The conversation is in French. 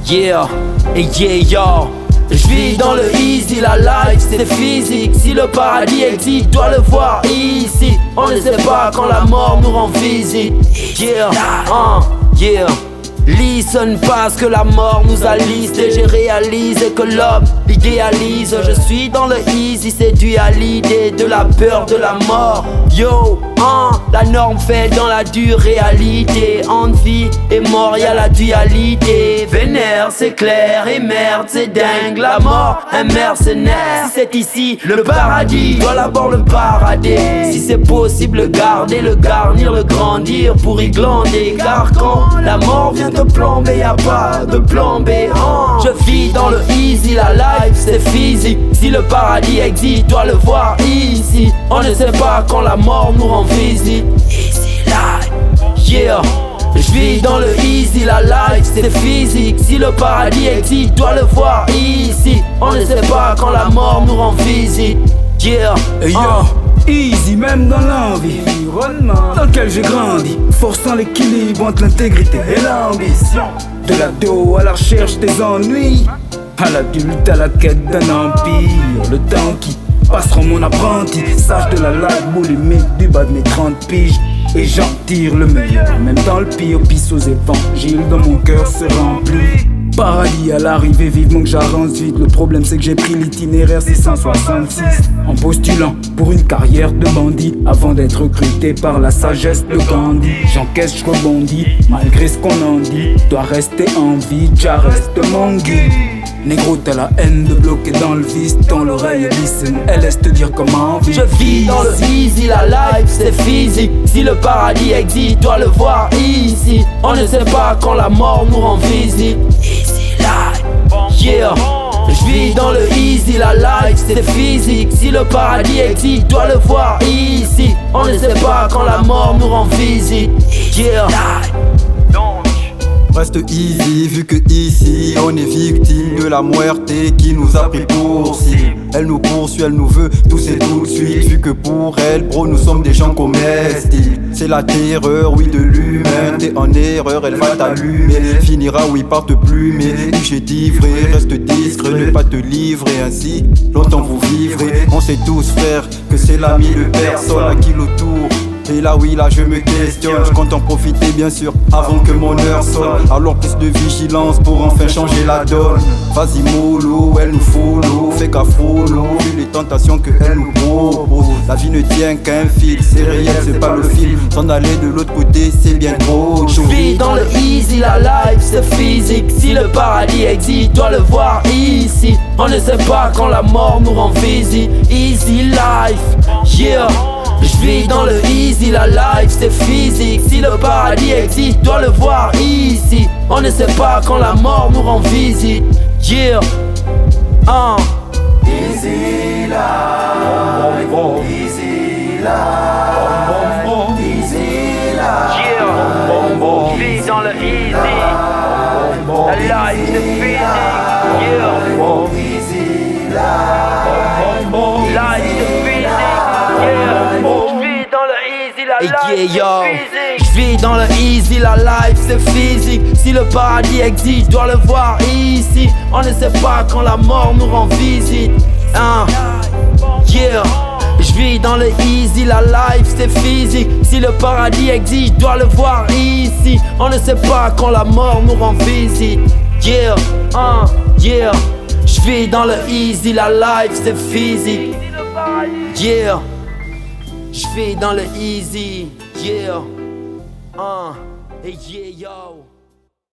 Yeah, et yeah yo. Je vis dans le easy, la life c'est physique. Si le paradis existe, dois le voir ici. On ne sait pas quand la mort nous rend visite. Yeah, yeah. Listen parce que la mort nous a listé. J'ai réalisé que l'homme l'idéalise. Je suis dans le easy, séduit à l'idée de la peur de la mort. Yo, la norme fait dans la dure réalité. Entre vie et mort, y'a la dualité. Vénère, c'est clair, et merde, c'est dingue. La mort, un mercenaire. Si c'est ici, le paradis, dois d'abord le parader. Si c'est possible, le garder, le garnir, le grandir pour y glander. Car quand la mort vient te plomber, y'a pas de plan B. Je vis dans le easy, la life c'est physique. Si le paradis existe, dois le voir ici. On ne sait pas quand la mort nous rend visite. Easy life, yeah. Je vis dans le easy, la life c'est physique. Si le paradis existe, dois le voir ici. On ne sait pas quand la mort nous rend visite. Yeah, easy même dans l'environnement dans lequel j'ai grandi, forçant l'équilibre entre l'intégrité et l'ambition. De l'ado à la recherche des ennuis, à l'adulte à la quête d'un empire. Le temps qui passera mon apprenti, sage de la life boulimique du bas de mes 30 piges. Et j'en tire le meilleur, même dans le pire, pisse aux évangiles, dans mon cœur se remplit. Paradis à l'arrivée, vivement que j'avance vite. Le problème c'est que j'ai pris l'itinéraire 666 en postulant pour une carrière de bandit, avant d'être recruté par la sagesse de Gandhi. J'encaisse, je rebondis, malgré ce qu'on en dit. Dois rester en vie, déjà reste mon guide. Négro t'as la haine de bloquer dans le vice. Dans l'oreille listen, elle laisse te dire comment vivre. Je vis dans le easy, la life c'est physique. Si le paradis existe, dois le voir ici. On ne sait pas quand la mort nous rend visite. Easy life, yeah. Je vis dans le easy, la life c'est physique. Si le paradis existe, dois le voir ici. On ne sait pas quand la mort nous rend visite. Yeah. Reste easy vu que ici on est victime de la muerte qui nous a pris pour cible. Elle nous poursuit, elle nous veut tous et tout de suite. Vu que pour elle, bro, nous sommes des gens comestibles. C'est la terreur, oui, de l'humain. T'es en erreur, elle va t'allumer. Finira, oui, par te plumer. J'ai d'ivré, reste discret, ne pas te livrer ainsi. Longtemps vous vivrez. On sait tous, frère, que c'est l'ami de personne à qui l'autour. Et là oui là je me questionne, je compte en profiter bien sûr avant que mon heure sonne. Alors plus de vigilance pour enfin changer la donne. Vas-y mollo, elle nous follow, fais qu'à follow. Vu les tentations que elle nous propose, la vie ne tient qu'un fil, c'est réel, c'est pas le film. S'en aller de l'autre côté c'est bien trop chaud. Je vis dans le easy, la life c'est physique. Si le paradis existe, dois le voir ici. On ne sait pas quand la mort nous rend visite. Easy life, yeah. Je vis dans le easy, la life c'est physique. Si le paradis existe, dois le voir ici. On ne sait pas quand la mort nous rend visite. Yeah, Easy life, easy life, easy life. yeah. Je vis dans le easy, la life c'est physique. Yeah, Easy life, life c'est physique. Yeah, je vis dans le easy, la life c'est physique. Je vis dans le easy, la life c'est physique. Si le paradis existe, dois le voir ici. On ne sait pas quand la mort nous rend visite. Yeah. Je vis dans le easy, la life c'est physique. Si le paradis existe, dois le voir ici. On ne sait pas quand la mort nous rend visite. Yeah, yeah. Je vis dans le easy, la life c'est physique. Yeah. Je vis dans le easy, yeah, et yeah yo.